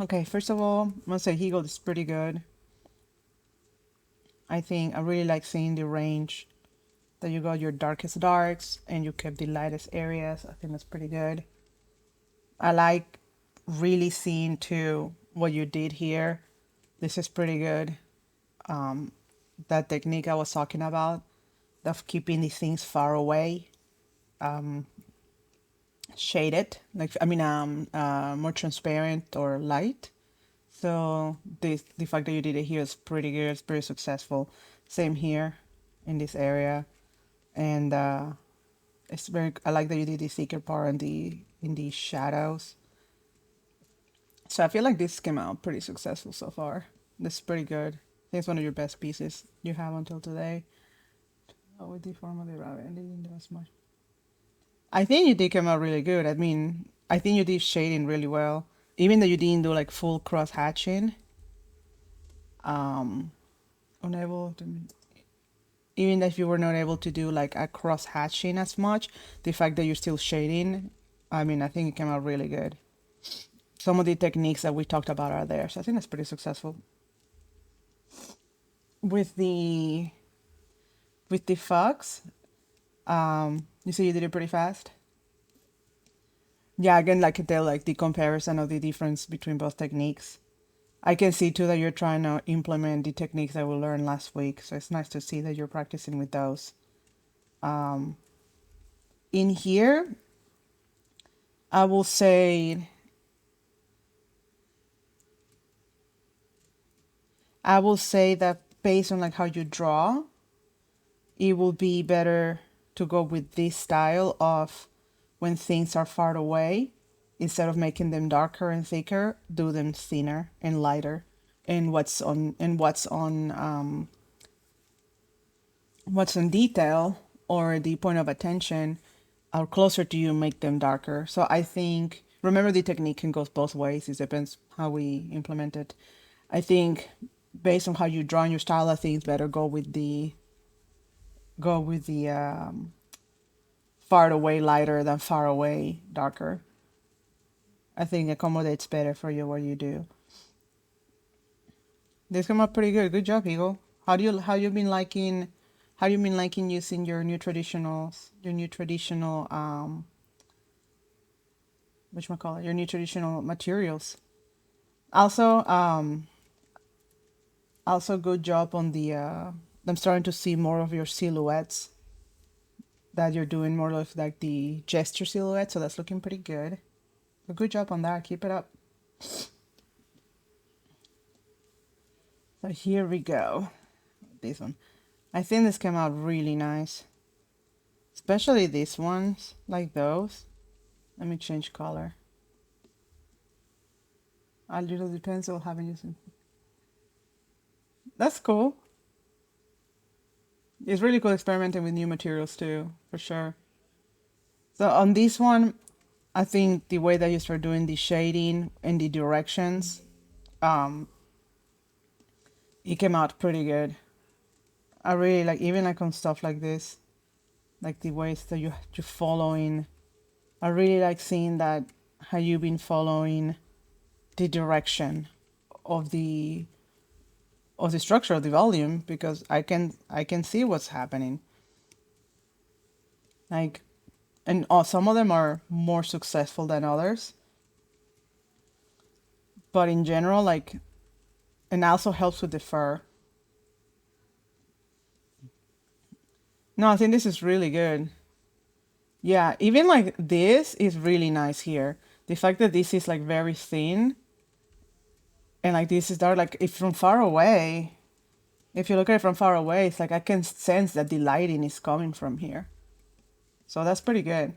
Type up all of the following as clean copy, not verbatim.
Okay, first of all, I'm gonna say Hegel is pretty good. I think I really like seeing the range that you got your darkest darks and you kept the lightest areas. I think that's pretty good. I like really seeing too what you did here. This is pretty good. That technique I was talking about of keeping these things far away, shaded, like I mean, more transparent or light. So this the fact that you did it here is pretty good. It's pretty successful. Same here in this area, and it's very. I like that you did the secret part in the shadows. So I feel like this came out pretty successful so far. This is pretty good. I think it's one of your best pieces you have until today. Oh, with the form of the rabbit, and didn't do as much. I think you did come out really good. I mean, I think you did shading really well. Even though you didn't do like full cross hatching, um, unable to, even if you were not able to do like a cross hatching as much, the fact that you're still shading, I mean, I think it came out really good. Some of the techniques that we talked about are there, so I think that's pretty successful. With the fox, you see you did it pretty fast. Yeah, again, like tell like the comparison of the difference between both techniques. I can see too that you're trying to implement the techniques that we learned last week, so it's nice to see that you're practicing with those. In here, I will say I will say that based on like how you draw, it will be better to go with this style of when things are far away, instead of making them darker and thicker, do them thinner and lighter. And what's on detail or the point of attention are closer to you, make them darker. So I think remember the technique can go both ways. It depends how we implement it. I think based on how you draw in your style, I think it's better go with the far away lighter than far away darker. I think accommodates better for you what you do. This come up pretty good. Good job, Eagle. How you been liking using your new traditional whatchamacallit, your new traditional materials. Also, also good job on the I'm starting to see more of your silhouettes that you're doing more of like the gesture silhouette, so that's looking pretty good. So good job on that. Keep it up. So here we go. This one. I think this came out really nice. Especially these ones, like those. Let me change color. I'll use the pencil, haven't used it. That's cool. It's really cool experimenting with new materials too, for sure. So on this one, I think the way that you start doing the shading and the directions, um, it came out pretty good. I really like, even like on stuff like this, like the ways that you're following. I really like seeing that how you've been following the direction of the structure of the volume, because I can see what's happening. Like, and some of them are more successful than others, but in general, like, and also helps with the fur. No, I think this is really good. Yeah, even like this is really nice here. The fact that this is like very thin and like this is dark, like if from far away, if you look at it from far away, it's like I can sense that the lighting is coming from here. So that's pretty good.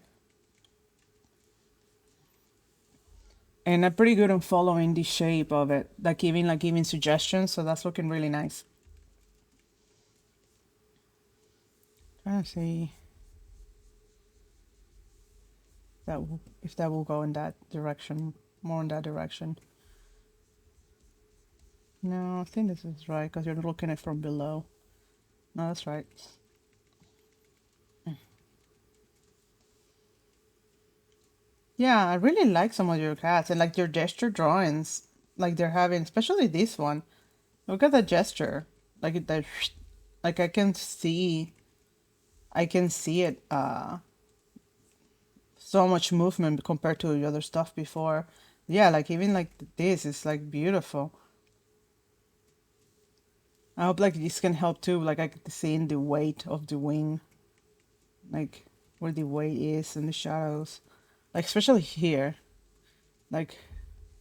And I'm pretty good on following the shape of it, like giving suggestions. So that's looking really nice. Trying to see if that will go in that direction, more in that direction. No, I think this is right because you're looking at it from below. No, that's right. Yeah, I really like some of your cats and like your gesture drawings. like they're having, especially this one. Look at the gesture. Like it, that, like I can see it. So much movement compared to the other stuff before. Yeah, like even like this is like beautiful. I hope like this can help too. Like I can see in the weight of the wing, like where the weight is in the shadows. Like especially here, like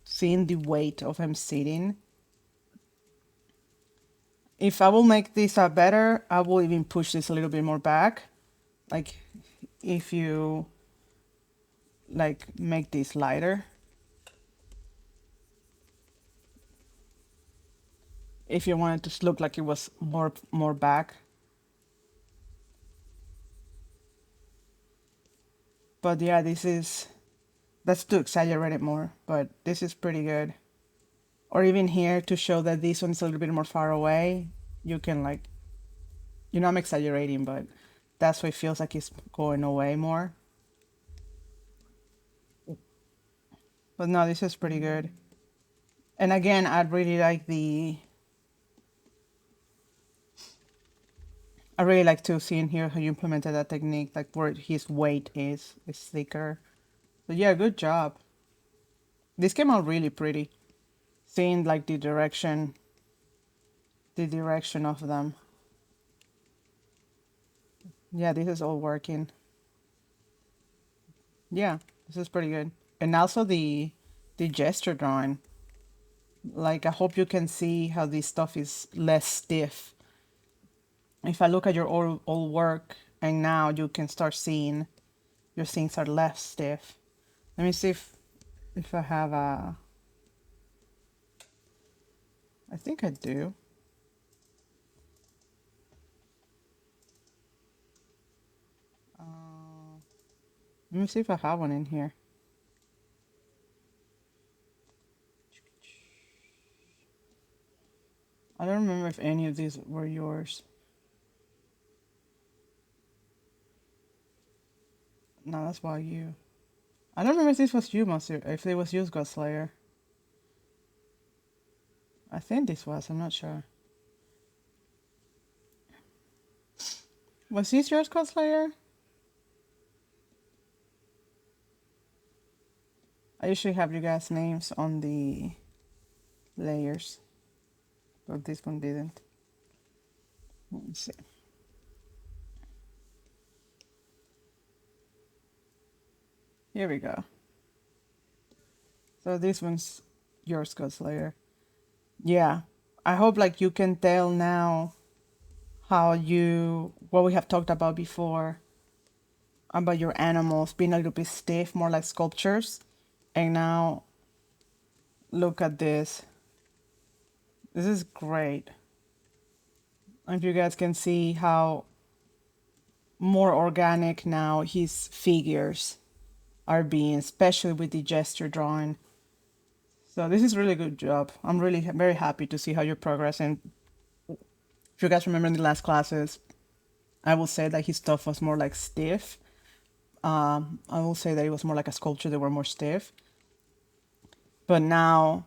seeing the weight of him sitting. If I will make this better, I will even push this a little bit more back. Like if you like make this lighter. If you want it to look like it was more back. But yeah, that's to exaggerate it more, but this is pretty good. Or even here to show that this one's a little bit more far away, you can like, I'm exaggerating, but that's why it feels like it's going away more. But no, this is pretty good. And again, I really like to see in here how you implemented that technique, like where his weight is thicker. So yeah, good job. This came out really pretty. Seeing like the direction of them. Yeah, this is all working. Yeah, this is pretty good. And also the gesture drawing. Like I hope you can see how this stuff is less stiff. If I look at your old work and now you can start seeing your things are less stiff. Let me see if I have a. I think I do. Let me see if I have one in here. I don't remember if any of these were yours. No, that's why you. I don't remember if this was you, Monster. If it was you, Godslayer. I think this was. I'm not sure. Was this yours, Godslayer? I usually have you guys' names on the layers, but this one didn't. Let me see. Here we go. So this one's yours, Godslayer. Yeah. I hope like you can tell now what we have talked about before about your animals being a little bit stiff, more like sculptures. And now look at this. This is great. If you guys can see how more organic now his figures are being, especially with the gesture drawing. So this is really good job. I'm really very happy to see how you're progressing. If you guys remember in the last classes, I will say that his stuff was more like stiff. I will say that it was more like a sculpture. They were more stiff. But now,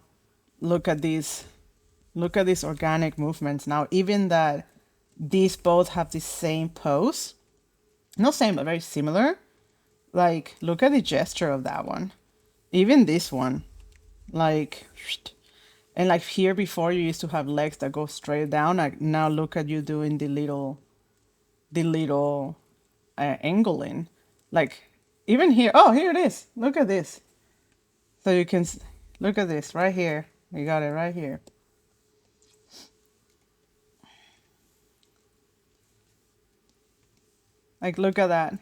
look at these. Look at these organic movements now. Even that these both have the same pose. Not same, but very similar. Like, look at the gesture of that one. Even this one. Like, and like here before you used to have legs that go straight down. Like now look at you doing the little angling. Like even here. Oh, here it is. Look at this. So you can look at this right here. You got it right here. Like look at that.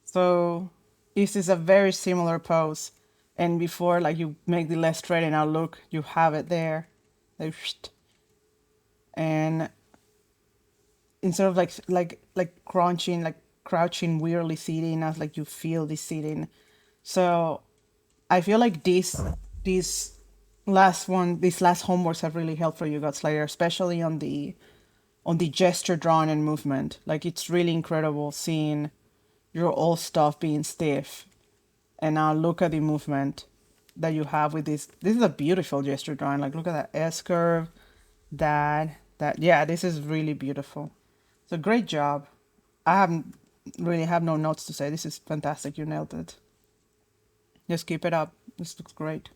So this is a very similar pose. And before like you make the left straight and now look, you have it there. And instead of like crunching, like crouching weirdly sitting as like you feel the sitting. So I feel like these these last homeworks have really helped for you, Godslayer, especially on the gesture drawing and movement. Like it's really incredible seeing your old stuff being stiff and now look at the movement. that you have with this. This is a beautiful gesture drawing. Like, look at that S curve, that. Yeah, this is really beautiful. So great job. I haven't really have no notes to say. This is fantastic. You nailed it. Just keep it up. This looks great.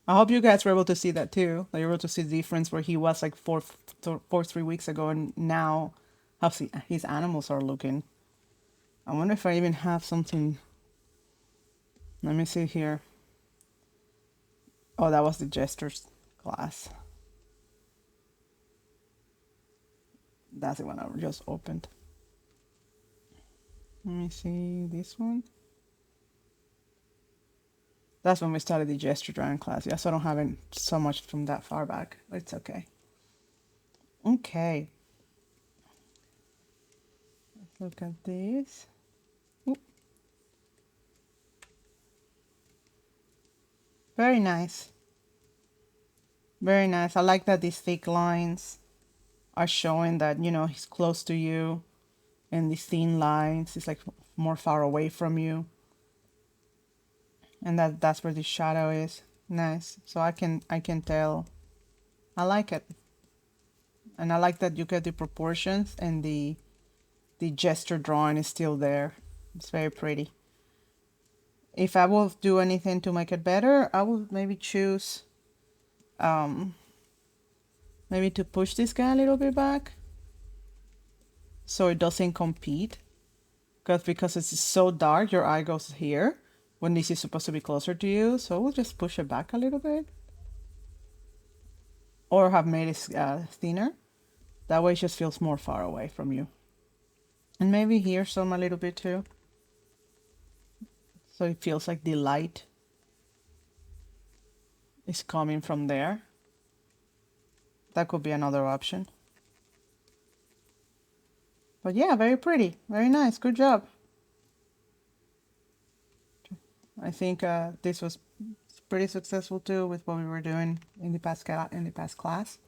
I hope you guys were able to see that too. That you were able to see the difference where he was like 3 weeks ago, and now how his animals are looking. I wonder if I even have something. Let me see here. Oh, that was the gestures class. That's the one I just opened. Let me see this one. That's when we started the gesture drawing class. Yes, I don't have it so much from that far back, but it's okay. Okay. Let's look at this. Ooh. Very nice. Very nice. I like that these thick lines are showing that, you know, he's close to you, and these thin lines, it's like more far away from you. And that's where the shadow is. Nice. So I can tell. I like it. And I like that you get the proportions, and the gesture drawing is still there. It's very pretty. If I will do anything to make it better, I will maybe choose maybe to push this guy a little bit back so it doesn't compete. Because it's so dark, your eye goes here when this is supposed to be closer to you. So we'll just push it back a little bit. Or have made it thinner. That way it just feels more far away from you. And maybe here some a little bit too. So it feels like the light is coming from there. That could be another option. But yeah, very pretty. Very nice. Good job. I think this was pretty successful too with what we were doing in the past class.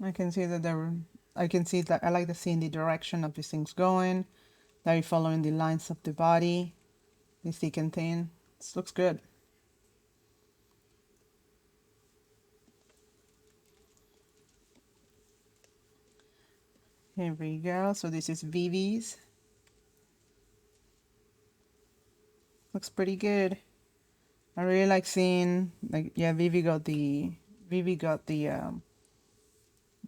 I can see that I like to see in the direction of these things going. That you're following the lines of the body, the thick and thin. This looks good. Here we go. So this is Vivi's. Looks pretty good. I really like seeing, like, yeah, Vivi got the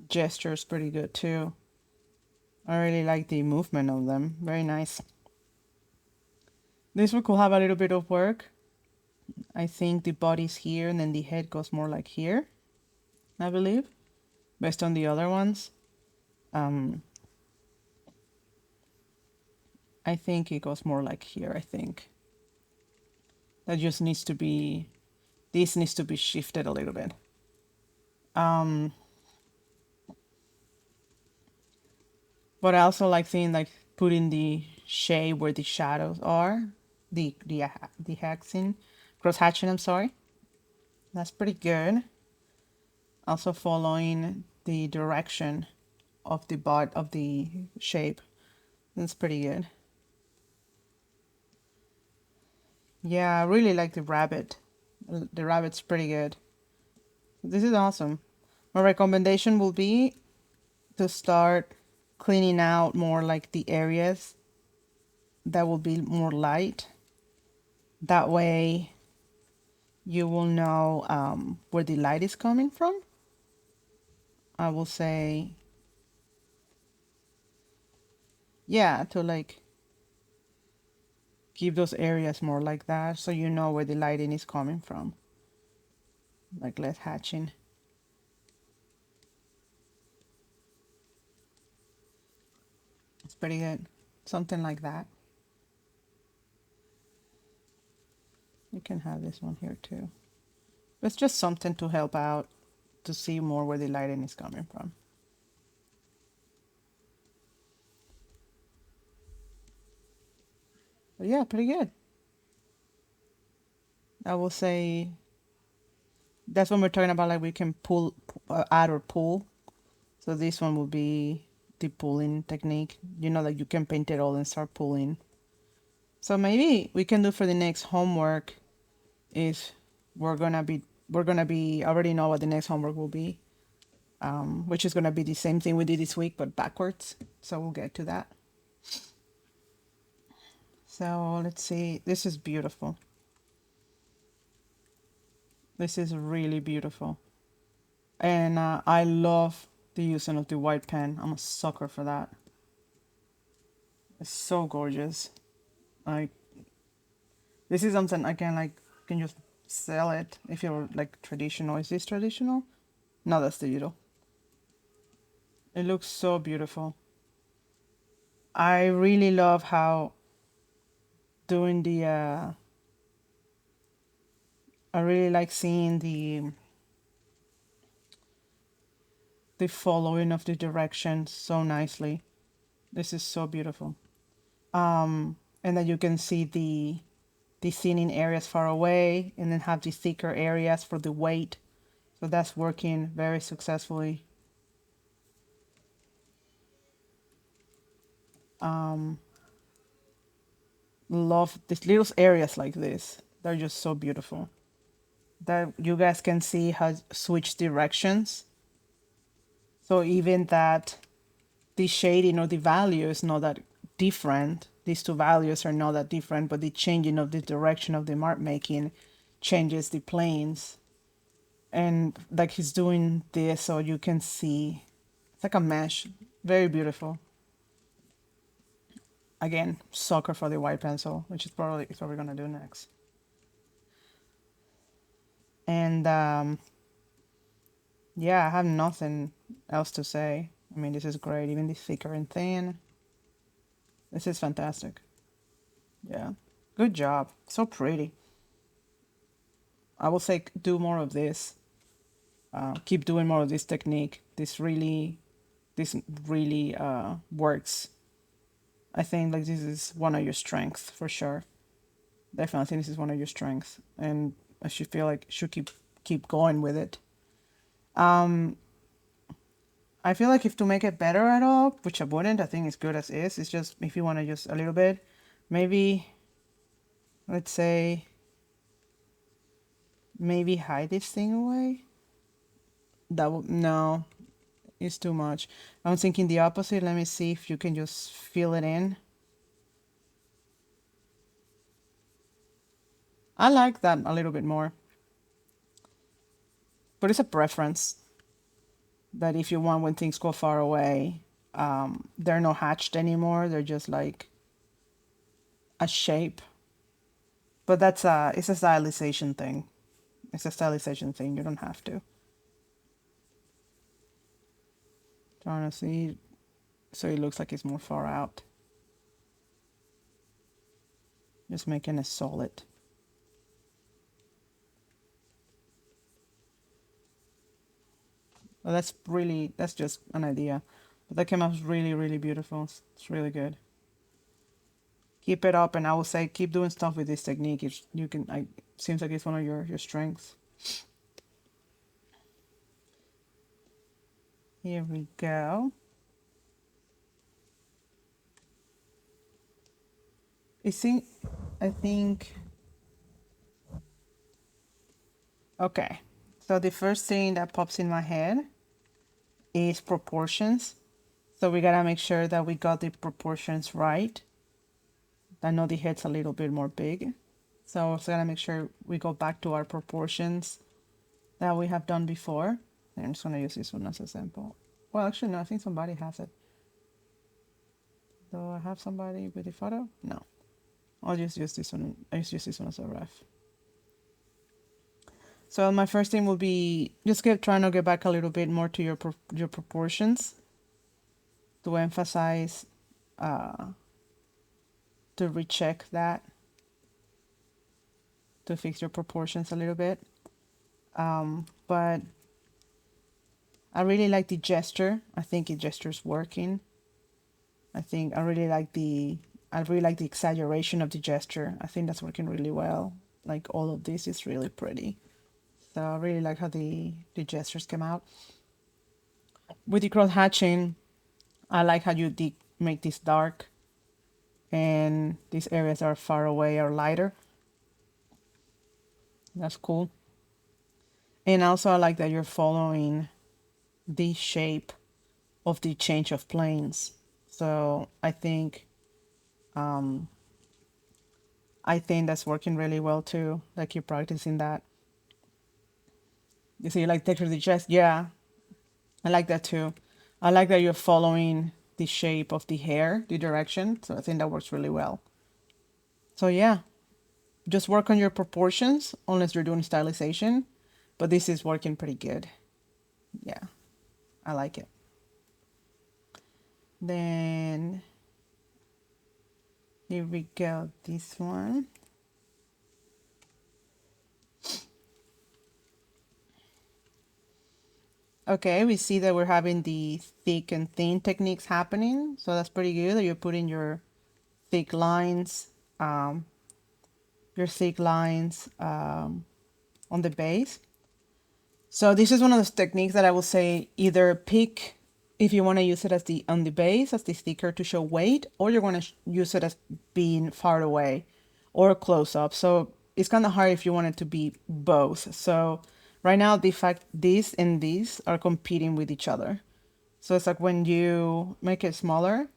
gestures pretty good too. I really like the movement of them. Very nice. This one could have a little bit of work. I think the body's here and then the head goes more like here, I believe, based on the other ones. I think it goes more like here, I think. That just needs to be, this needs to be shifted a little bit. But I also like seeing, like, putting the shade where the shadows are, the hexing, cross-hatching, I'm sorry. That's pretty good. Also following the direction of the shape. That's pretty good. Yeah, I really like the rabbit. The rabbit's pretty good. This is awesome. My recommendation will be to start cleaning out more like the areas that will be more light. That way you will know where the light is coming from. I will say, yeah, to like give those areas more like that so you know where the lighting is coming from. Like less hatching. It's pretty good. Something like that. You can have this one here too. It's just something to help out to see more where the lighting is coming from. But yeah, pretty good. I will say that's when we're talking about, like, we can pull, add or pull. So this one will be the pulling technique. You know, like you can paint it all and start pulling. So maybe we can do for the next homework is we're gonna be I already know what the next homework will be, which is gonna be the same thing we did this week but backwards. So we'll get to that. So let's see. This is beautiful. This is really beautiful, and I love the using of the white pen. I'm a sucker for that. It's so gorgeous. Like this is something I can like can just sell it if you're like traditional. Is this traditional? No, that's digital. It looks so beautiful. I really love how doing the I really like seeing the following of the direction so nicely. This is so beautiful. And then you can see the thinning areas far away and then have the thicker areas for the weight. So that's working very successfully. Love these little areas like this. They're just so beautiful. That you guys can see how it switch directions. So even that the shading or the value is not that different. These two values are not that different, but the changing of the direction of the mark making changes the planes. And like he's doing this so you can see it's like a mesh. Very beautiful. Again, sucker for the white pencil, which is probably what we're gonna do next. And yeah, I have nothing else to say. I mean, this is great. Even the thicker and thin. This is fantastic. Yeah. Good job. So pretty. I will say do more of this. Keep doing more of this technique. This really works. I think like this is one of your strengths for sure. Definitely, I think this is one of your strengths, and I should feel like should keep going with it. I feel like if to make it better at all, which I wouldn't, I think it's good as is. It's just if you want to just a little bit, maybe let's say maybe hide this thing away. That will no, it's too much. I'm thinking the opposite. Let me see if you can just fill it in. I like that a little bit more, but it's a preference. That if you want when things go far away, they're not hatched anymore. They're just like a shape. But it's a stylization thing. It's a stylization thing. You don't have to. Trying to see so it looks like it's more far out. Just making it solid. Well, that's just an idea. But that came out really, really beautiful. It's really good. Keep it up, and I will say keep doing stuff with this technique. It's, you can. I seems like it's one of your strengths. Here we go. I think. I think. Okay. So the first thing that pops in my head is proportions. So we gotta make sure that we got the proportions right. I know the head's a little bit more big. So we gotta make sure we go back to our proportions that we have done before. And I'm just gonna use this one as a sample. Well, actually, no, I think somebody has it. Do I have somebody with the photo? No. I'll just use this one. I'll just use this one as a ref. So my first thing will be just trying to get back a little bit more to your proportions to emphasize, to recheck that, to fix your proportions a little bit. But I really like the gesture. I think the gesture's working. I really like the exaggeration of the gesture. I think that's working really well. Like all of this is really pretty. So I really like how the gestures came out. With the cross hatching, I like how you make this dark and these areas are far away are lighter. That's cool. And also I like that you're following the shape of the change of planes. So I think that's working really well too. Like you're practicing that. You see, like texture the chest. Yeah, I like that too. I like that you're following the shape of the hair, the direction. So I think that works really well. So yeah, just work on your proportions unless you're doing stylization. But this is working pretty good. Yeah, I like it. Then here we go. This one. Okay, we see that we're having the thick and thin techniques happening. So that's pretty good that you're putting thick lines, um, your thick lines on the base. So this is one of those techniques that I will say either pick if you want to use it as the on the base as the sticker to show weight, or you're going to use it as being far away or close up. So it's kind of hard if you want it to be both. So right now, the fact this and these are competing with each other. So it's like when you make it smaller,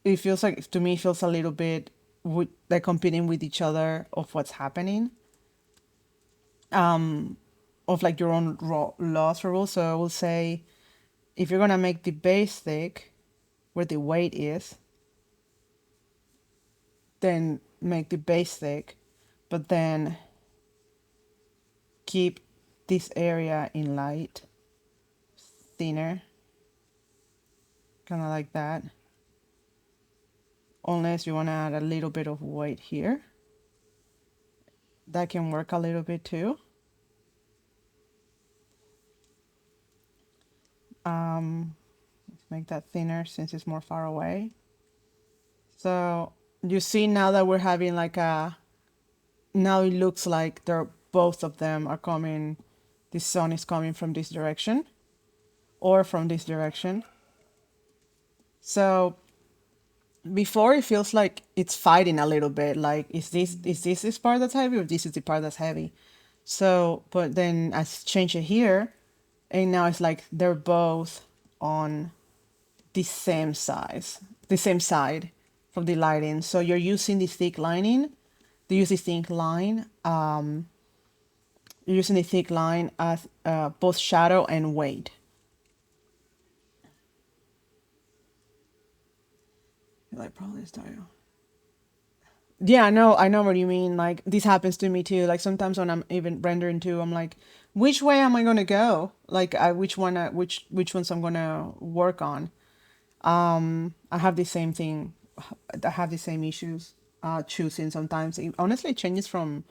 it feels like to me it feels a little bit like competing with each other of what's happening. Of like your own laws or rules. So I will say if you're gonna make the base thick where the weight is, then make the base thick, but then keep this area in light, thinner, kind of like that. Unless you want to add a little bit of weight here. That can work a little bit too. Let's make that thinner since it's more far away. So you see now that we're having like now it looks like they're both of them are coming, the sun is coming from this direction or from this direction. So before it feels like it's fighting a little bit, like is this part that's heavy or this is the part that's heavy. So but then I change it here and now it's like they're both on the same size, the same side from the lighting. So you're using the thick lining, to use the thick line. You're using the thick line as both shadow and weight. Like probably style. Yeah, no, I know what you mean. Like this happens to me too. Like sometimes when I'm even rendering too, I'm like, which way am I gonna go? Like which one, which ones I'm gonna work on. I have the same thing. I have the same issues choosing sometimes. Honestly, it changes from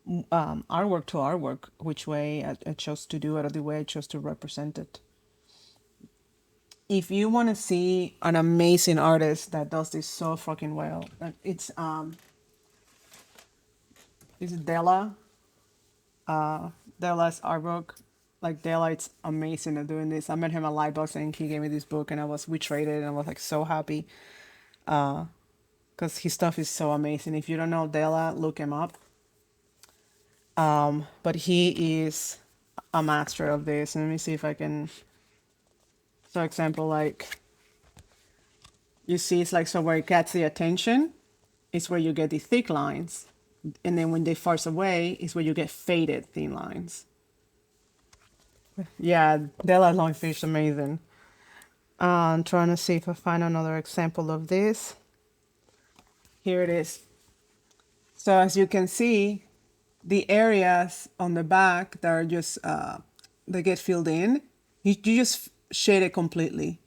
artwork to artwork, which way I chose to do it or the way I chose to represent it. If you want to see an amazing artist that does this so fucking well, it's Della. Della's artwork. Like Della, it's amazing at doing this. I met him at Lightbox and he gave me this book and we traded and I was like so happy. Because his stuff is so amazing. If you don't know Della, look him up. But he is a master of this. Let me see if I can. So, example, like you see, it's like so where it gets the attention is where you get the thick lines, and then when they force away is where you get faded thin lines. Yeah, Della Longfish, amazing. I'm trying to see if I find another example of this. Here it is. So as you can see, the areas on the back that are just they get filled in, you just shade it completely.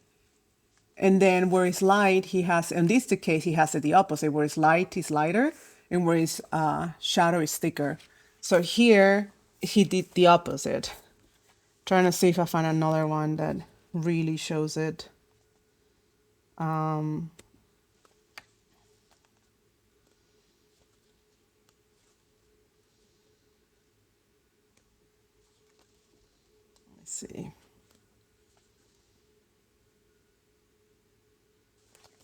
And then where it's light, he has, in this the case, he has it the opposite. Where it's light is lighter, and where it's shadow is thicker. So here he did the opposite. Trying to see if I find another one that really shows it. Let's see.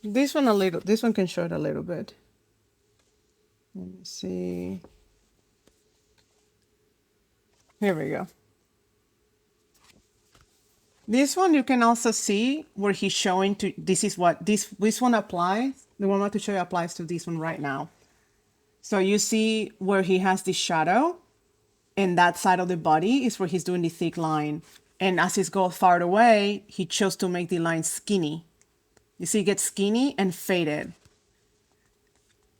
This one a little, this one can show it a little bit. Let me see. Here we go. This one you can also see where he's showing to, this is what, this one applies, the one I'm about to show you applies to this one right now. So you see where he has the shadow, and that side of the body is where he's doing the thick line. And as it goes far away, he chose to make the line skinny. You see, it gets skinny and faded.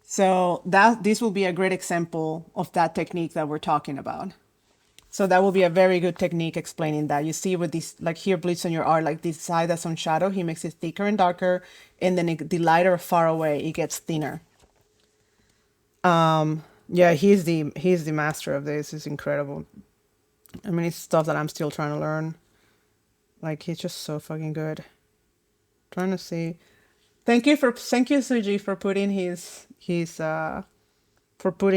So this will be a great example of that technique that we're talking about. So that will be a very good technique explaining that. You see with this, like here, bleeds on your art, like this side that's on shadow, he makes it thicker and darker, and then the lighter far away, it gets thinner. Yeah, he's the master of this. It's incredible. I mean, it's stuff that I'm still trying to learn. Like, he's just so fucking good. Trying to see. Thank you, Suji, for putting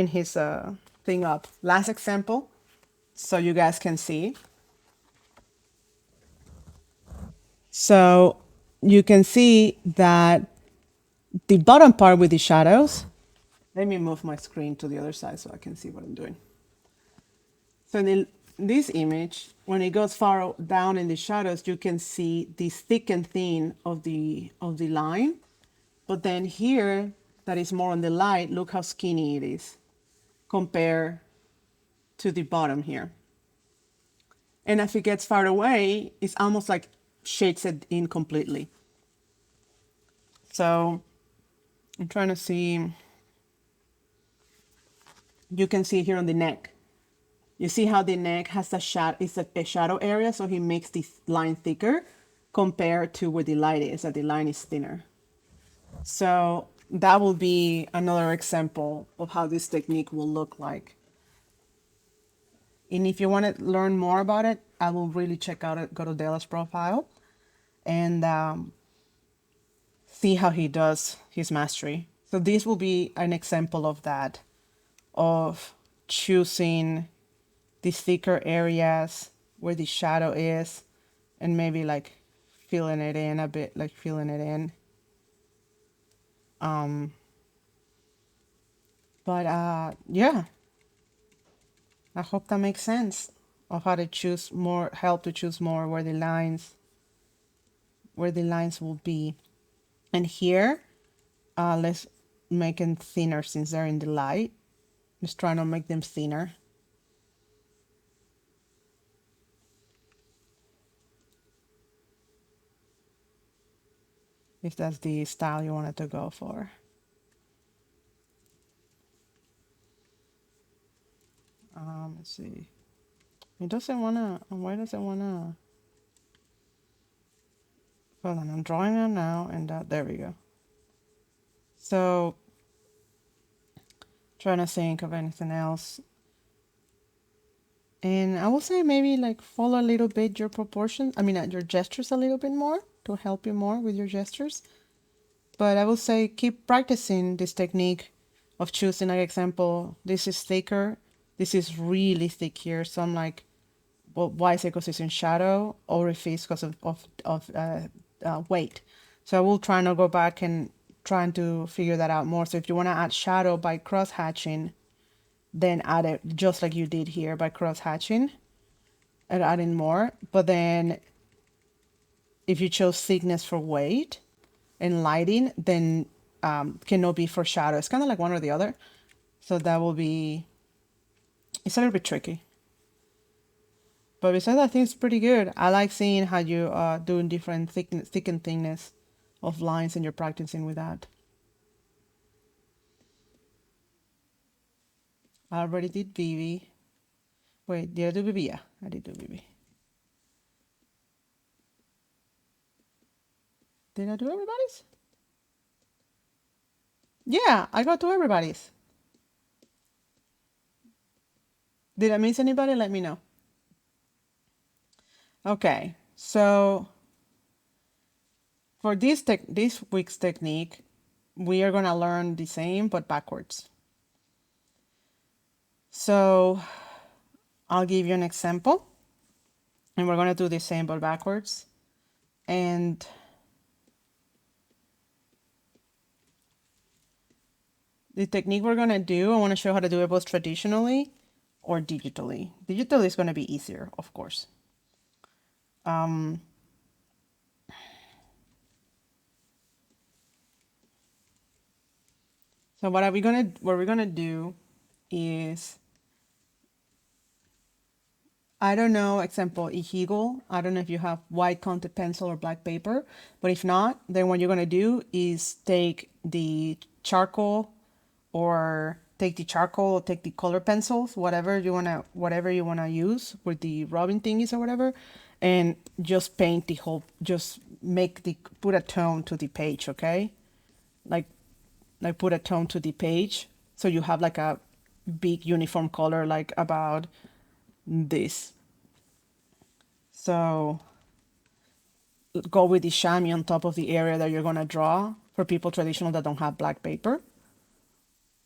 his thing up. Last example, so you guys can see. So you can see that the bottom part with the shadows. Let me move my screen to the other side so I can see what I'm doing. So in this image, when it goes far down in the shadows, you can see this thick and thin of the line. But then here, that is more on the light, look how skinny it is compared to the bottom here. And as it gets far away, it's almost like shades it in completely. So I'm trying to see, you can see here on the neck. You see how the neck has a shadow area, so he makes this line thicker compared to where the light is, that the line is thinner. So that will be another example of how this technique will look like. And if you want to learn more about it, I will really check out it, go to Dela's profile and see how he does his mastery. So this will be an example of that, of choosing the thicker areas where the shadow is and maybe like filling it in a bit, like filling it in. Yeah, I hope that makes sense of how to choose more, help to choose more where the lines will be. And here, let's make them thinner since they're in the light. Just trying to make them thinner. If that's the style you wanted to go for. Let's see. It doesn't wanna, why does it wanna? Hold on, I'm drawing it now and there we go. So, trying to think of anything else. And I will say maybe like follow a little bit your proportions. I mean, your gestures a little bit more to help you more with your gestures. But I will say keep practicing this technique of choosing, like example, this is thicker. This is really thick here. So I'm like, well, why is it because it's in shadow or if it's because of weight? So I will try and go back and trying to figure that out more. So if you want to add shadow by cross hatching, then add it just like you did here by cross hatching and adding more. But then if you chose thickness for weight and lighting, then cannot be for shadow. It's kind of like one or the other. So that will be, it's a little bit tricky. But besides that, I think it's pretty good. I like seeing how you are doing different thick and thickness of lines and you're practicing with that. I already did BB. Wait, did I do BB? Yeah, I did do BB. Did I do everybody's? Yeah, I got to everybody's. Did I miss anybody? Let me know. Okay, so for this week's technique, we are gonna learn the same but backwards. So I'll give you an example, and we're gonna do the same but backwards. And The technique we're gonna do, I want to show how to do it both traditionally or digitally. Digital is gonna be easier, of course. So what we're gonna do is, I don't know, example, Ihigo. I don't know if you have white content pencil or black paper, but if not, then what you're gonna do is take the charcoal or take the color pencils, whatever you wanna use with the rubbing thingies or whatever, and just paint the whole, just put a tone to the page, okay? Like put a tone to the page so you have like a big uniform color, like about this. So go with the chamois on top of the area that you're gonna draw for people traditional that don't have black paper.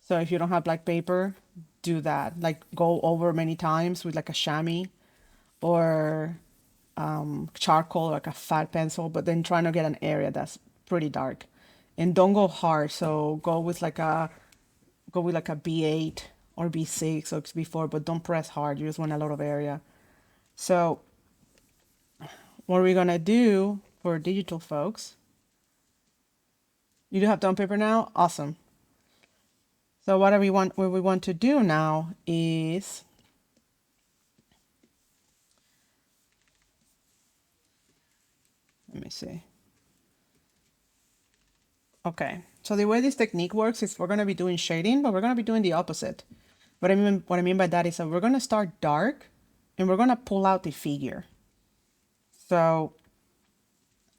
So if you don't have black paper, do that. Like go over many times with like a chamois or charcoal, like a fat pencil, but then trying to get an area that's pretty dark. And don't go hard. So go with like a B8 or B6 or B4, but don't press hard. You just want a lot of area. So what we're gonna do for digital folks, you do have done paper now? Awesome. So what we want to do now is, let me see. Okay, so the way this technique works is we're gonna be doing shading, but we're gonna be doing the opposite. What I mean by that is that we're gonna start dark and we're gonna pull out the figure. So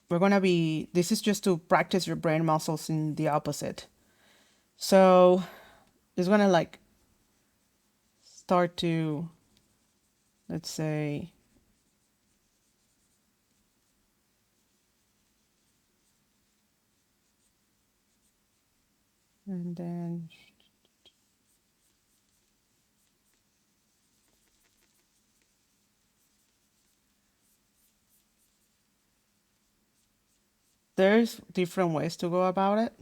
this is just to practice your brain muscles in the opposite. So it's gonna like start to, let's say, and then there's different ways to go about it.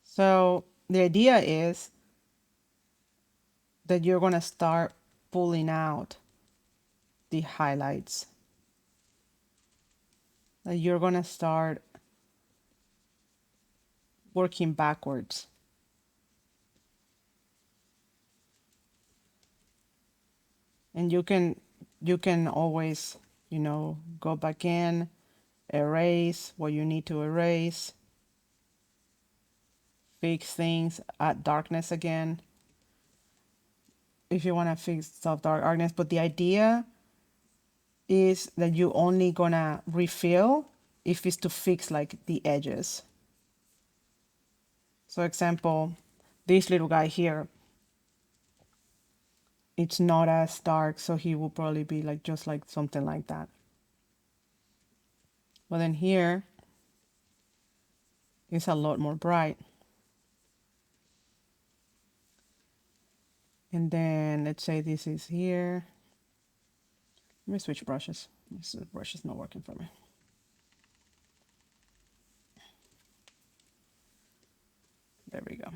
So the idea is that you're gonna start pulling out the highlights. That you're gonna start working backwards. And you can always, go back in, erase what you need to erase, fix things, add darkness again if you want to fix soft darkness. But the idea is that you only gonna refill if it's to fix like the edges. So example, this little guy here, it's not as dark, so he will probably be like just like something like that. But then here it's a lot more bright. And then let's say this is here. Let me switch brushes. This brush is not working for me. There we go.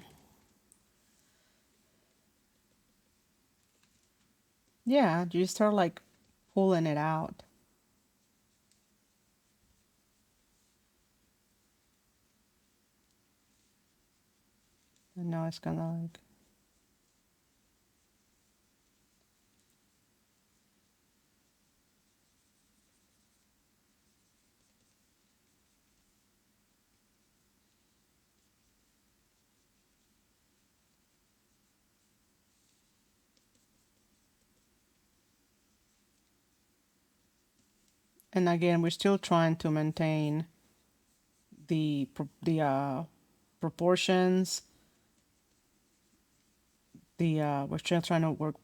Yeah, you start like pulling it out. And now it's kind of like, and again, we're still trying to maintain the proportions. We're still trying to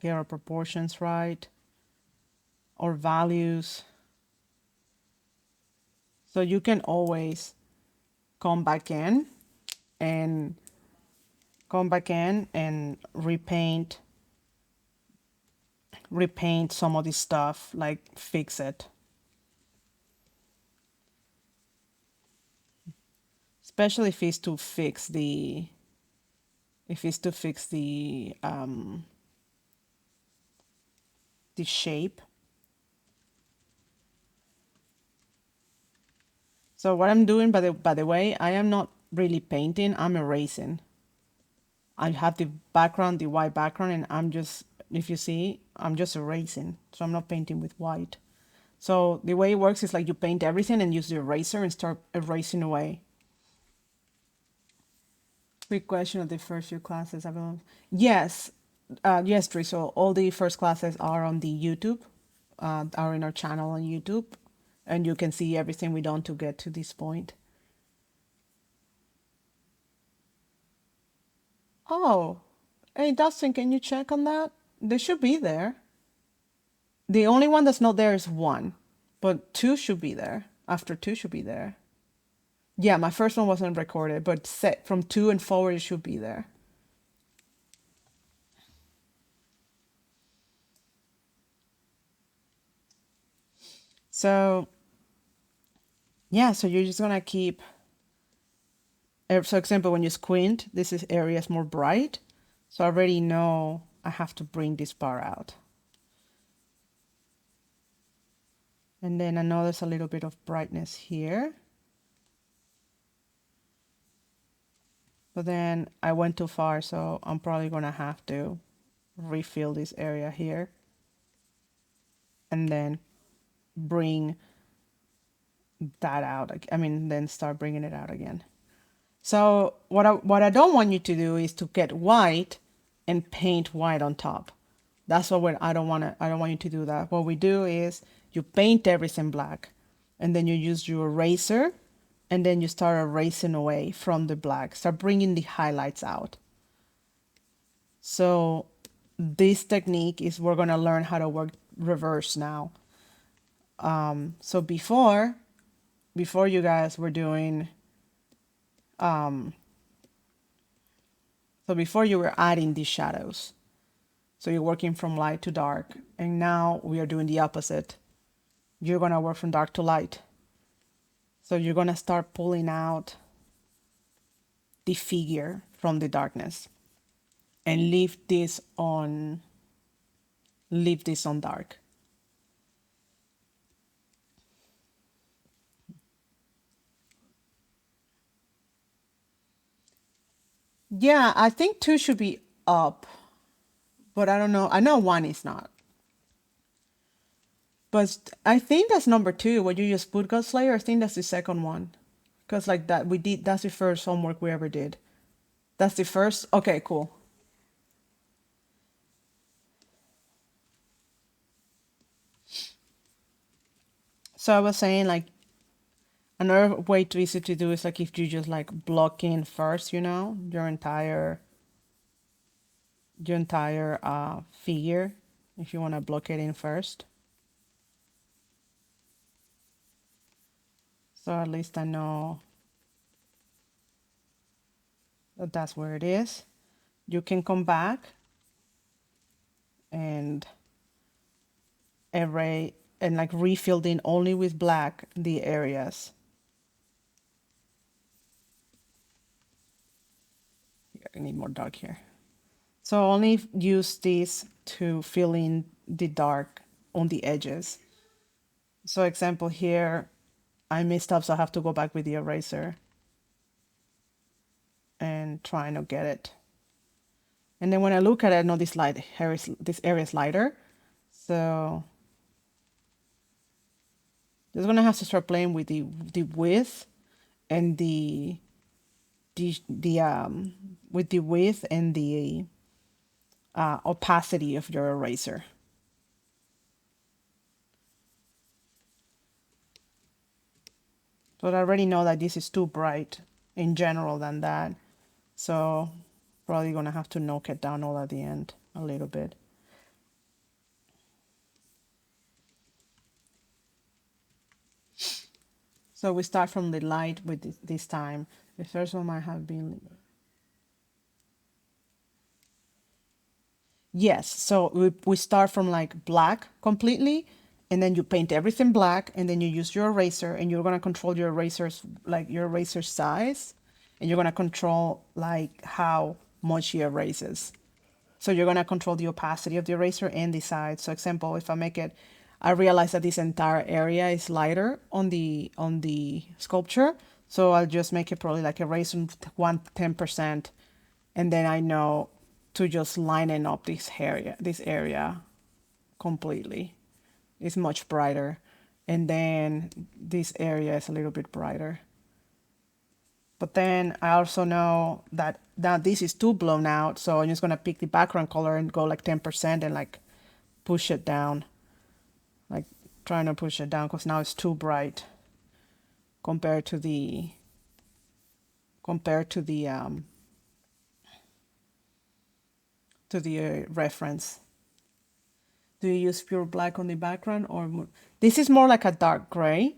get our proportions right, or values. So you can always come back in and repaint repaint some of this stuff, like fix it. Especially if it's to fix the, if it's to fix the shape. So what I'm doing, by the way, I am not really painting, I'm erasing. I have the background, the white background, and I'm just, if you see, I'm just erasing. So I'm not painting with white. So the way it works is like you paint everything and use the eraser and start erasing away. Quick question of the first few classes, I believe. Yes, yes, Dri. So all the first classes are on the YouTube, are in our channel on YouTube, and you can see everything we done to get to this point. Oh, hey, Dustin, can you check on that? They should be there. The only one that's not there is one, but two should be there. After two should be there. Yeah, my first one wasn't recorded, but set from two and forward, it should be there. So, yeah, so you're just gonna keep, for example, when you squint, this is areas more bright. So I already know I have to bring this bar out. And then I know there's a little bit of brightness here. But then I went too far, so I'm probably gonna have to refill this area here. And then bring that out. I mean, then start bringing it out again. So what I don't want you to do is to get white and paint white on top. That's what I don't want you to do that. What we do is you paint everything black, and then you use your eraser, and then you start erasing away from the black. Start bringing the highlights out. So this technique is we're gonna learn how to work reverse now. So before you guys were doing, so before you were adding these shadows. So you're working from light to dark, and now we are doing the opposite. You're gonna work from dark to light. So you're gonna start pulling out the figure from the darkness and leave this on dark. Yeah, I think two should be up, but I don't know. I know one is not. But I think that's number two, what you just put God Slayer. I think that's the second one. Because like that, that's the first homework we ever did. That's the first, okay, cool. So I was saying like, another way to easy to do is like if you just like block in first, your entire figure, if you want to block it in first. So at least I know that that's where it is. You can come back and array and like refilled in only with black the areas. I need more dark here. So only use this to fill in the dark on the edges. So example here, I messed up, so I have to go back with the eraser and try and get it. And then when I look at it, I know this area is lighter. So just gonna have to start playing with the width and the with the width and the opacity of your eraser. But I already know that this is too bright in general than that. So probably gonna have to knock it down all at the end a little bit. So we start from the light with this time. The first one might have been, Yes, so we start from like black completely, and then you paint everything black, and then you use your eraser, and you're gonna control your erasers, like your eraser size, and you're gonna control like how much you erases. So you're gonna control the opacity of the eraser and the size. So example, if I make it, I realize that this entire area is lighter on the sculpture, so I'll just make it probably like erase 10%, and then I know to just lining up this area completely. It's much brighter, and then this area is a little bit brighter. But then I also know that now this is too blown out, so I'm just gonna pick the background color and go like 10% and like push it down, like trying to push it down because now it's too bright compared to the compared to the reference. Do you use pure black on the background or this is more like a dark gray?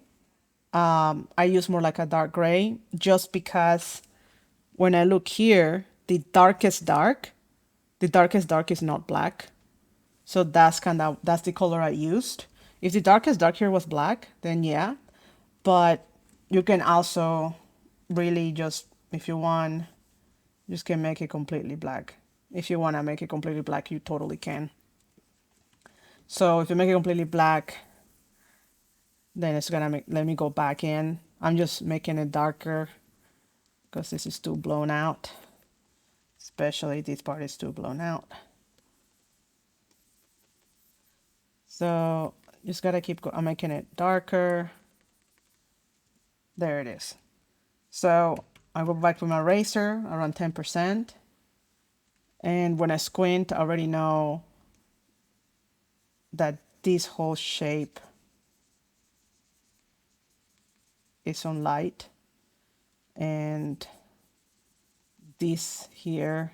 I use more like a dark gray just because when I look here, the darkest dark is not black. So that's the color I used. If the darkest dark here was black, then yeah. But you can also really just, if you want, just can make it completely black. If you want to make it completely black, you totally can. So if you make it completely black, then it's gonna let me go back in. I'm just making it darker because this is too blown out. Especially this part is too blown out. So just gotta I'm making it darker. There it is. So I go back to my eraser around 10%. And when I squint, I already know that this whole shape is on light. And this here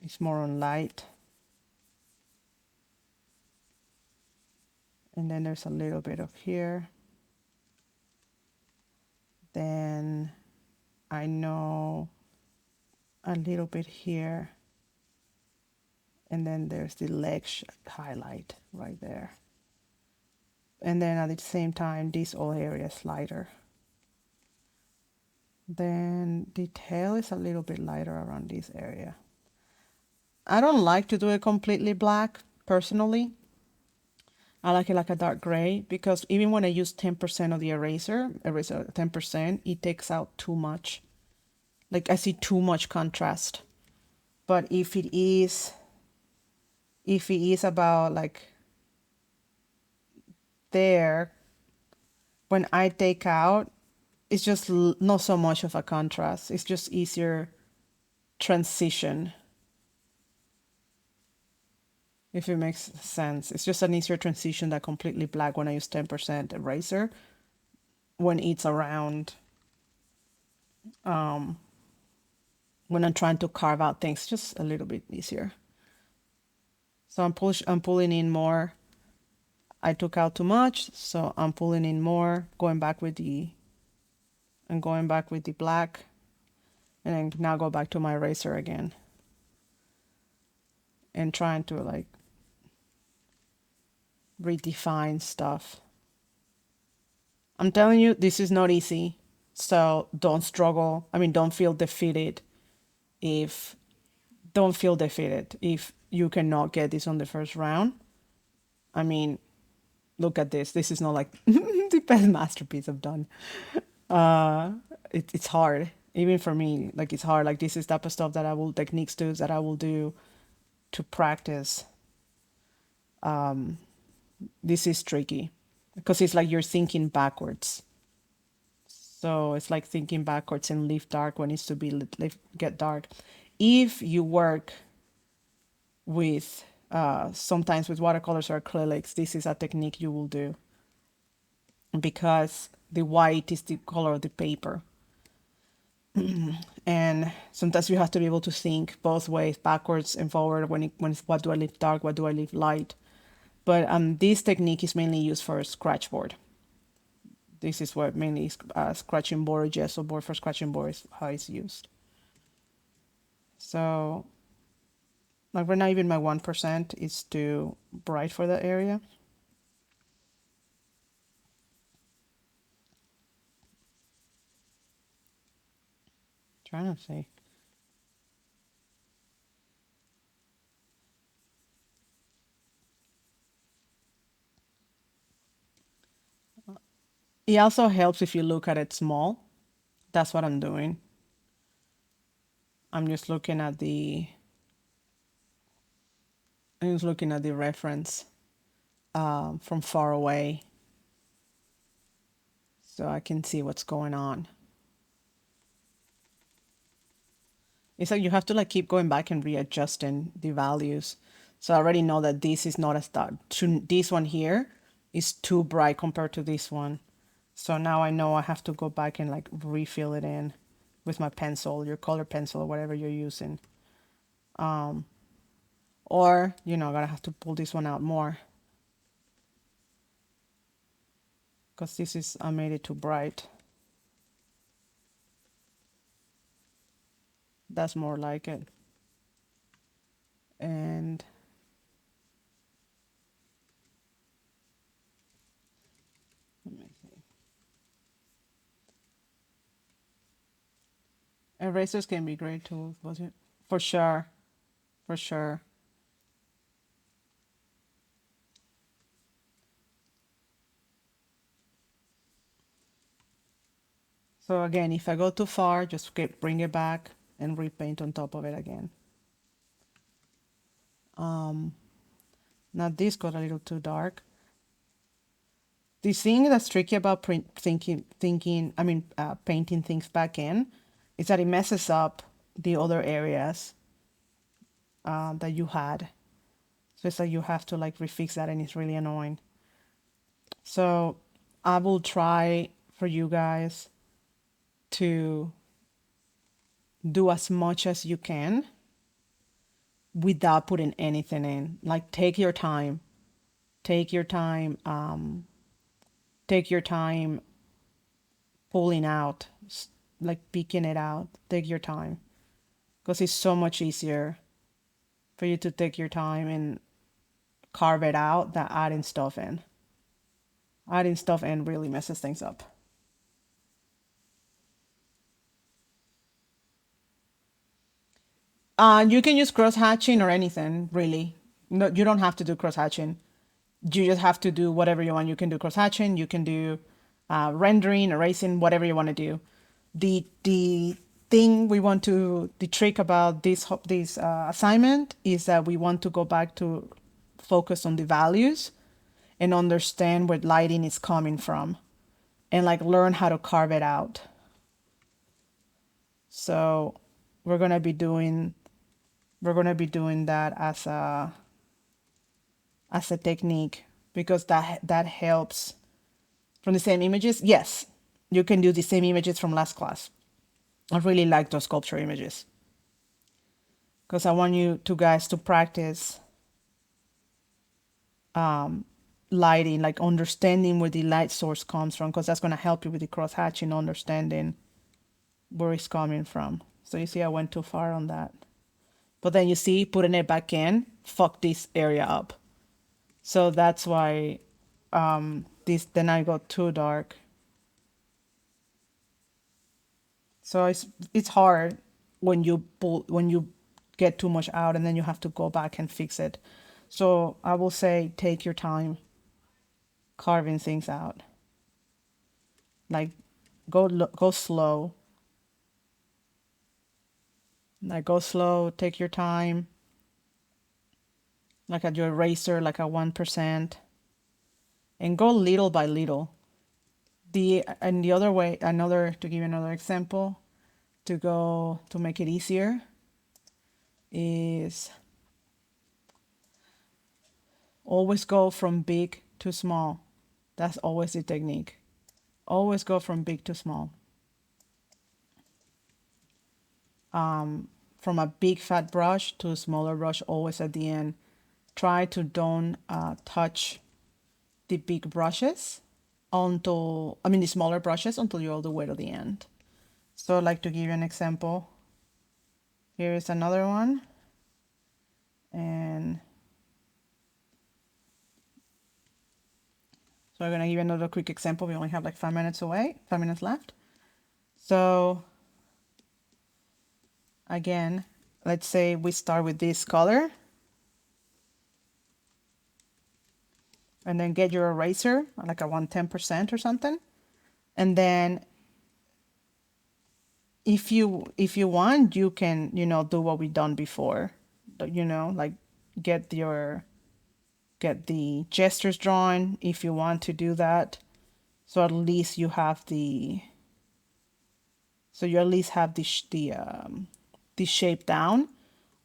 is more on light. And then there's a little bit of here. Then I know a little bit here. And then there's the leg highlight right there. And then at the same time, this whole area is lighter. Then the tail is a little bit lighter around this area. I don't like to do it completely black, personally. I like it like a dark gray because even when I use 10% of the eraser 10%, it takes out too much. Like I see too much contrast. But if it is about like there, when I take out, it's just not so much of a contrast. It's just easier transition, if it makes sense. It's just an easier transition than completely black when I use 10% eraser. When it's around, when I'm trying to carve out things, just a little bit easier. So I'm pulling in more. I took out too much, so I'm pulling in more, going back with the black, and then now go back to my eraser again and trying to like redefine stuff. I'm telling you, this is not easy. So don't struggle. I mean, don't feel defeated if you cannot get this on the first round. I mean, look at this. This is not like the best masterpiece I've done. It's hard. Even for me, like it's hard. Like this is type of stuff that techniques that I will do to practice. This is tricky because it's like you're thinking backwards. So it's like thinking backwards and leave dark when it's to be get dark. If you work with sometimes with watercolors or acrylics, this is a technique you will do because the white is the color of the paper. And sometimes you have to be able to think both ways, backwards and forward. When what do I leave dark, what do I leave light? But this technique is mainly used for scratchboard. This is what mainly scratching board, gesso board for scratching board is how it's used. So Like right now, even my 1% is too bright for that area. Trying to see. It also helps if you look at it small. That's what I'm doing. I'm just looking at the I'm just looking at the reference from far away so I can see what's going on. It's like you have to like keep going back and readjusting the values. So I already know that this is not a start. This one here is too bright compared to this one. So now I know I have to go back and like refill it in with my pencil, your color pencil or whatever you're using. Or, I'm gonna have to pull this one out more because I made it too bright. That's more like it. And let me see. Erasers can be great tools, was it? For sure. For sure. So again, if I go too far, just bring it back and repaint on top of it again. Now this got a little too dark. The thing that's tricky about painting things back in is that it messes up the other areas that you had. So it's like you have to like refix that and it's really annoying. So I will try for you guys to do as much as you can without putting anything in. Like take your time. Take your time. Take your time pulling out, like picking it out. Take your time. Because it's so much easier for you to take your time and carve it out than adding stuff in. Adding stuff in really messes things up. You can use cross hatching or anything, really. No, you don't have to do cross hatching. You just have to do whatever you want. You can do cross hatching, you can do rendering, erasing, whatever you want to do. The thing the trick about this assignment is that we want to go back to focus on the values and understand where lighting is coming from and like learn how to carve it out. So we're gonna be doing that as a technique because that helps. From the same images, yes, you can do the same images from last class. I really like those sculpture images because I want you two guys to practice lighting, like understanding where the light source comes from, because that's going to help you with the cross hatching, understanding where it's coming from. So you see I went too far on that. But then you see, putting it back in, fuck this area up. So that's why then I got too dark. So it's hard when you get too much out and then you have to go back and fix it. So I will say take your time carving things out. Like go slow. Like go slow, take your time. Like at your eraser, like at 1%. And go little by little. The other way, to give you another example, to make it easier is always go from big to small. That's always the technique. Always go from big to small. From a big fat brush to a smaller brush, always at the end. Try to don't touch the big brushes the smaller brushes until you're all the way to the end. So like to give you an example, here is another one. And so I'm going to give you another quick example. We only have like 5 minutes left. So again, let's say we start with this color and then get your eraser, like around 10% or something. And then if you want, you can, do what we done before, like get get the gestures drawn if you want to do that. So at least you have you at least have the shape down.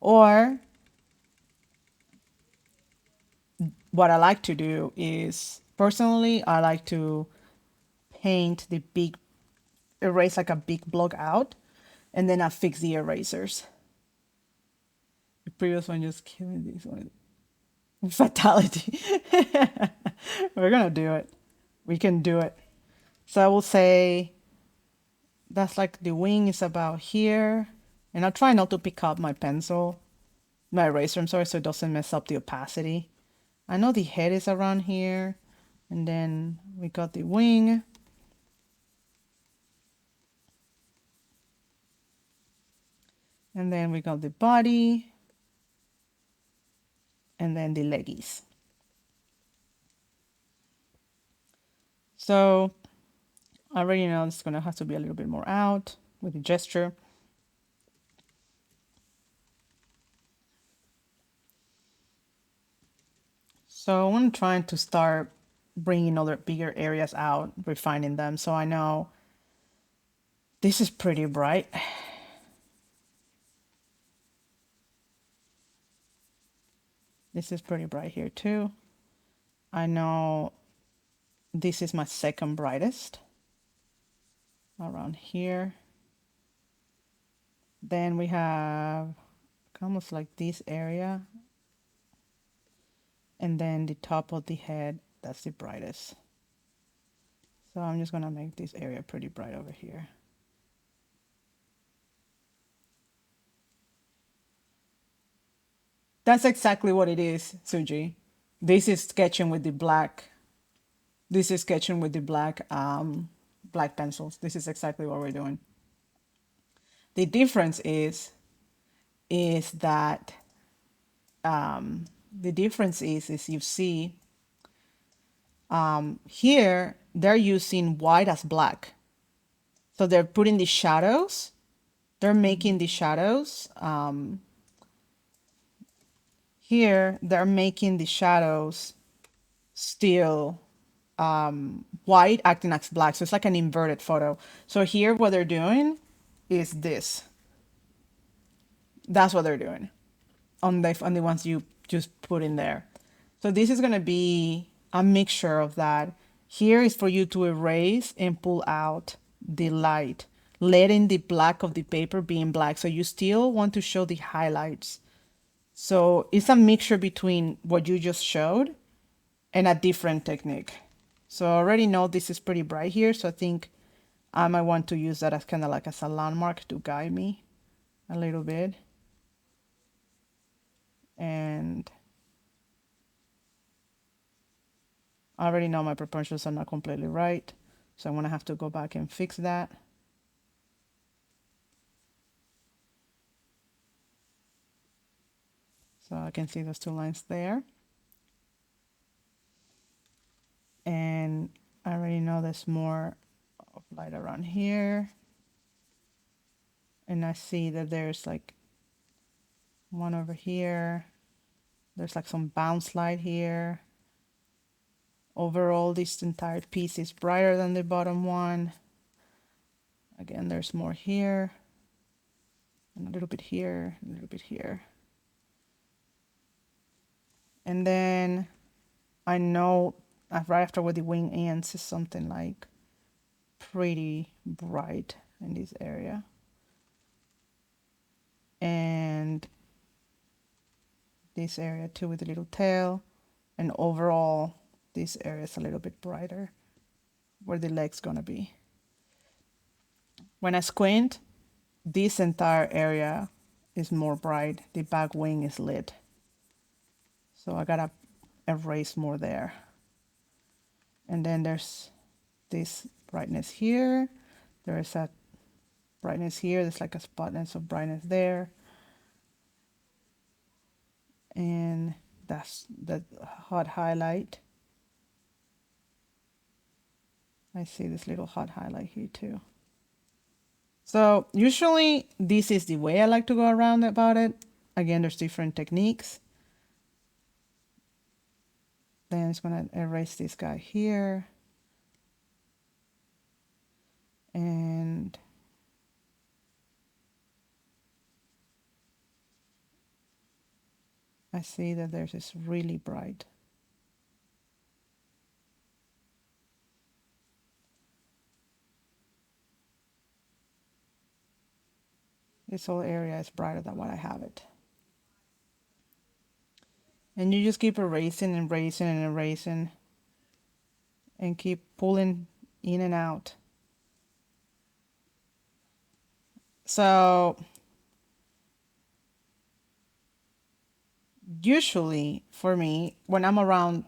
Or what I like to do is, personally, I like to paint erase like a big block out, and then I fix the erasers. The previous one just killing this one. Fatality. We're gonna do it. We can do it. So I will say that's like the wing is about here. And I'll try not to pick up my eraser, I'm sorry, so it doesn't mess up the opacity. I know the head is around here. And then we got the wing. And then we got the body. And then the leggies. So I already know it's gonna have to be a little bit more out with the gesture. So I'm trying to start bringing other bigger areas out, refining them. So I know this is pretty bright. This is pretty bright here too. I know this is my second brightest around here. Then we have almost like this area. And then the top of the head, that's the brightest. So I'm just gonna make this area pretty bright over here. That's exactly what it is, Suji. This is sketching with the black. This is sketching with the black pencils. This is exactly what we're doing. The difference is that is you see here they're using white as black. So they're putting the shadows. They're making the shadows. Here they're making the shadows still white acting as black. So it's like an inverted photo. So here what they're doing is this. That's what they're doing on the ones you just put in there. So this is going to be a mixture of that. Here is for you to erase and pull out the light, letting the black of the paper being black. So you still want to show the highlights. So it's a mixture between what you just showed and a different technique. So I already know this is pretty bright here. So I think I might want to use that as kind of like as a landmark to guide me a little bit. And I already know my proportions are not completely right. So I'm going to have to go back and fix that. So I can see those two lines there. And I already know there's more of light around here. And I see that there's like one over here. There's like some bounce light here. Overall, this entire piece is brighter than the bottom one. Again, there's more here. And a little bit here, a little bit here. And then I know right after where the wing ends is something like pretty bright in this area. And this area too with a little tail. And overall, this area is a little bit brighter where the leg's gonna be. When I squint, this entire area is more bright. The back wing is lit. So I gotta erase more there. And then there's this brightness here. There's a brightness here. There's like a spotness of brightness there. And that's the hot highlight. I see this little hot highlight here too. So usually this is the way I like to go around about it. Again, there's different techniques. Then it's gonna erase this guy here. And I see that there's this really bright. This whole area is brighter than what I have it. And you just keep erasing and erasing and erasing and keep pulling in and out. So usually for me, when I'm around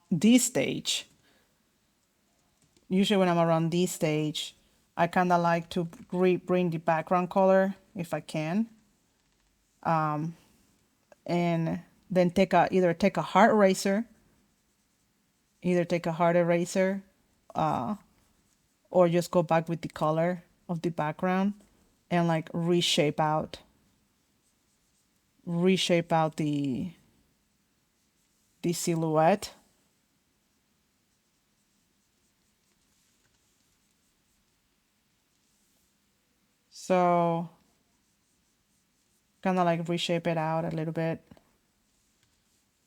this stage, I kind of like to bring the background color if I can. And then either take a hard eraser, or just go back with the color of the background and like reshape out the silhouette. So kind of like reshape it out a little bit.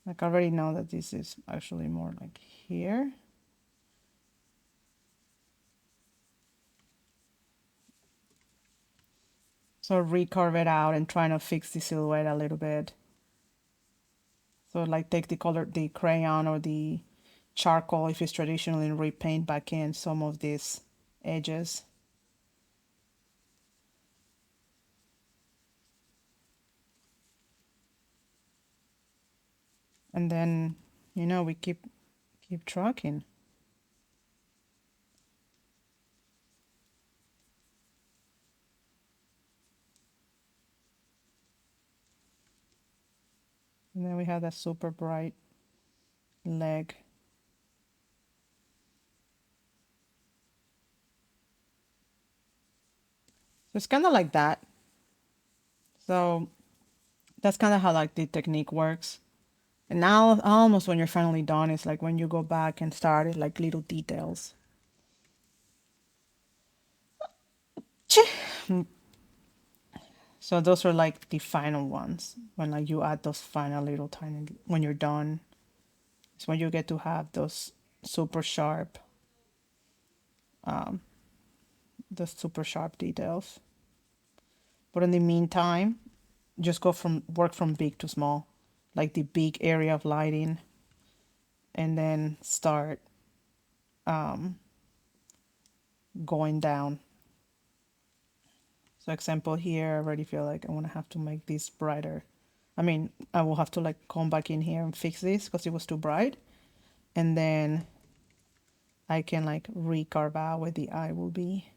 Like I already know that this is actually more like here. So recarve it out and trying to fix the silhouette a little bit. So like take the crayon or the charcoal if it's traditional and repaint back in some of these edges. And then, we keep trucking. And then we have that super bright leg. So it's kind of like that. So that's kind of how like the technique works. And now almost when you're finally done, it's like when you go back and start it, like little details. So those are like the final ones. When like you add those final little tiny, when you're done, it's when you get to have those super sharp, the super sharp details. But in the meantime, just work from big to small, like the big area of lighting, and then start going down. So example here, I already feel like I want to have to make this brighter. I mean, I will have to like come back in here and fix this because it was too bright. And then I can like recarve out where the eye will be.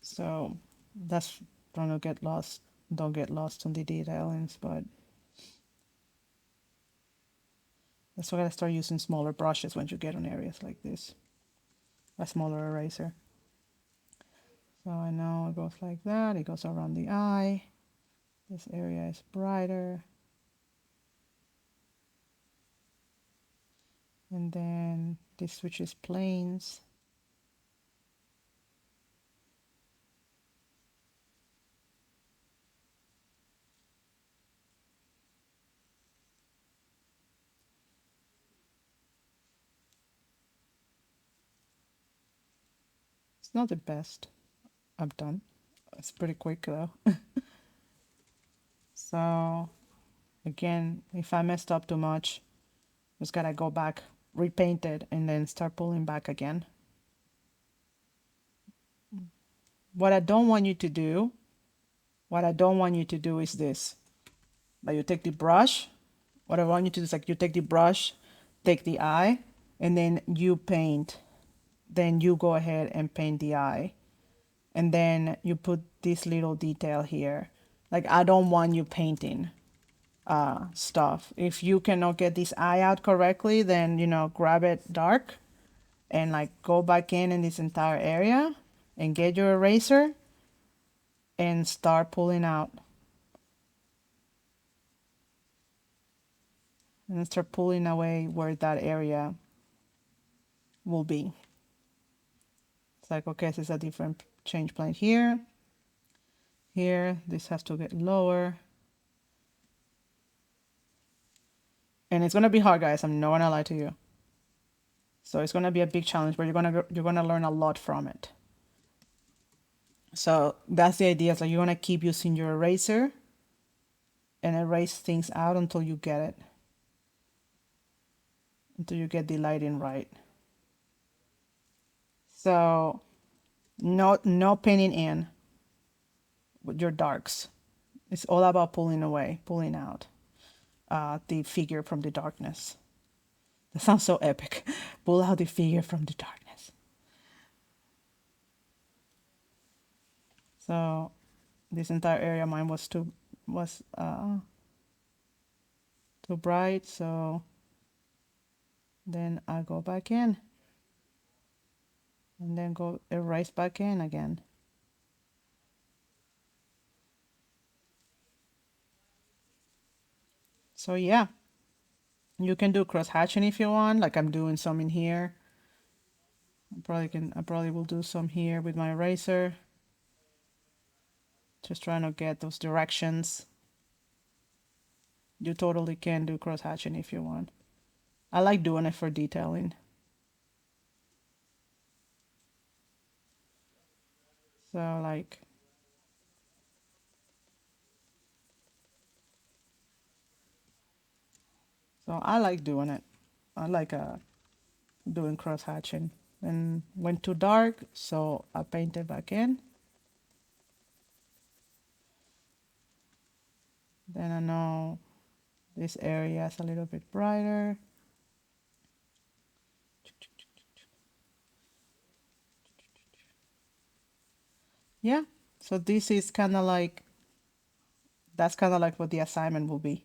So that's trying to get lost. Don't get lost on the detailings, but that's why I start using smaller brushes when you get on areas like this. A smaller eraser. So I know it goes like that. It goes around the eye. This area is brighter. And then this switches planes. It's not the best I've done. It's pretty quick though. So again, if I messed up too much, just gotta go back, repaint it, and then start pulling back again. What I don't want you to do, what I don't want you to do is this. Like you take the brush. What I want you to do is like you take the brush, take the eye, and then you paint. Then you go ahead and paint the eye. And then you put this little detail here. Like I don't want you painting stuff. If you cannot get this eye out correctly, then grab it dark and like go back in this entire area and get your eraser and start pulling out. And start pulling away where that area will be. It's like, okay, this is a different change plane here. Here, this has to get lower. And it's gonna be hard, guys. I'm not gonna lie to you. So it's gonna be a big challenge, but you're gonna learn a lot from it. So that's the idea. So you're gonna keep using your eraser and erase things out until you get it. Until you get the lighting right. So no painting in with your darks. It's all about pulling away, pulling out the figure from the darkness. That sounds so epic. Pull out the figure from the darkness. So this entire area mine was too bright, so then I go back in and then go erase back in again. So yeah, you can do cross hatching if you want, like I'm doing some in here. I probably will do some here with my eraser. Just trying to get those directions. You totally can do cross hatching if you want. I like doing it for detailing. So like, so I like doing it. I like doing cross hatching. And went too dark, so I painted back in. Then I know this area is a little bit brighter. Yeah, so this is kind of like, that's kind of like what the assignment will be.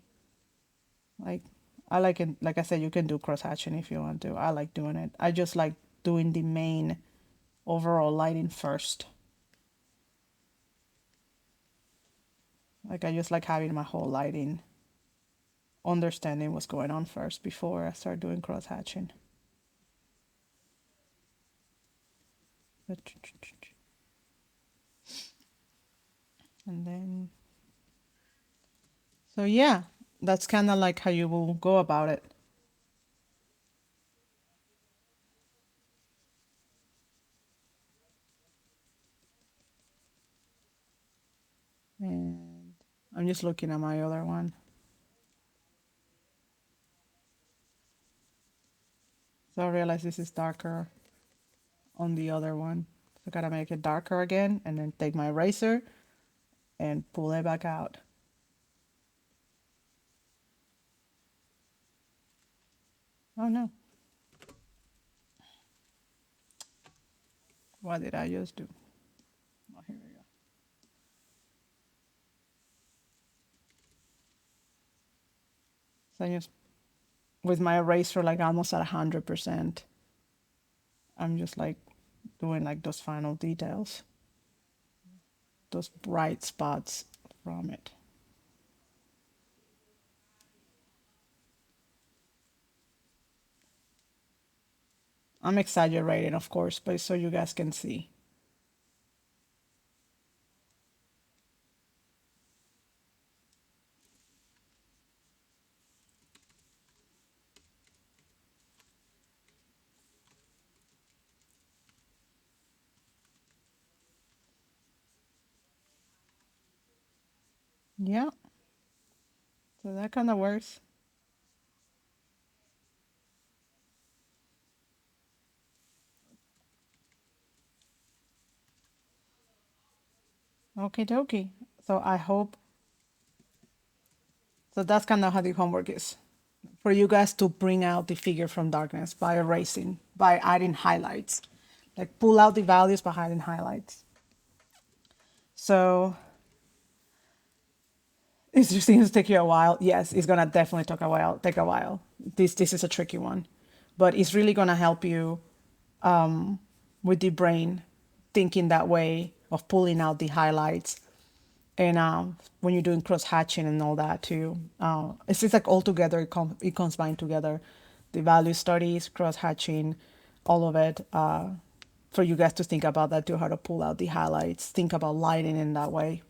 Like, I like it, like I said, you can do cross hatching if you want to. I like doing it. I just like doing the main overall lighting first. Like, I just like having my whole lighting, understanding what's going on first before I start doing cross hatching. And then, so yeah, that's kind of like how you will go about it. And I'm just looking at my other one. So I realize this is darker on the other one. So I gotta make it darker again and then take my eraser and pull it back out. Oh no. What did I just do? Oh, here we go. So I just, with my eraser like almost at 100%, I'm just like doing like those final details, those bright spots from it. I'm exaggerating, of course, but so you guys can see. Yeah, so that kind of works. Okay, dokie. So I hope, so that's kind of how the homework is. For you guys to bring out the figure from darkness by erasing, by adding highlights. Like pull out the values by adding highlights. So it's just going to take you a while. Yes, it's gonna definitely take a while. This is a tricky one. But it's really gonna help you with the brain thinking that way of pulling out the highlights. And when you're doing cross hatching and all that too, it's just like all together, it combines together. The value studies, cross hatching, all of it, for you guys to think about that too, how to pull out the highlights, think about lighting in that way.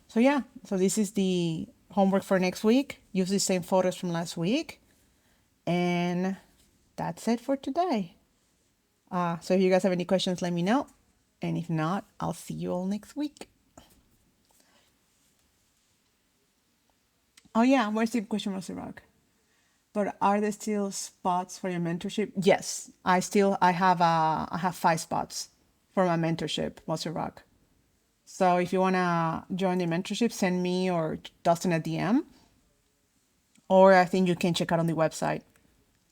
So yeah, so this is the homework for next week. Use the same photos from last week. And that's it for today. So if you guys have any questions, let me know. And if not, I'll see you all next week. Oh yeah, where's the question, Rosie Rock? But are there still spots for your mentorship? Yes, I have 5 spots for my mentorship, Rosie Rock. So if you wanna join the mentorship, send me or Dustin a DM, or I think you can check out on the website.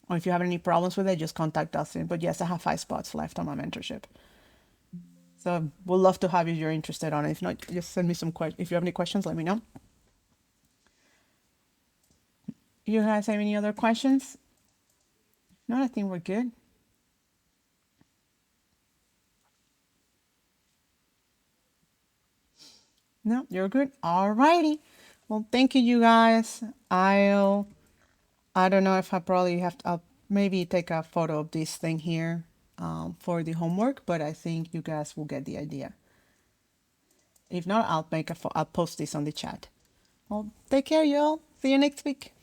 Or if you have any problems with it, just contact Dustin. But yes, I have 5 spots left on my mentorship. So we'd love to have you if you're interested on it. If not, just send me some questions. If you have any questions, let me know. You guys have any other questions? No, I think we're good. No, you're good. Alrighty. Well, thank you, you guys. I don't know if I probably have to, I'll maybe take a photo of this thing here for the homework, but I think you guys will get the idea. If not, I'll post this on the chat. Well, take care, y'all. See you next week.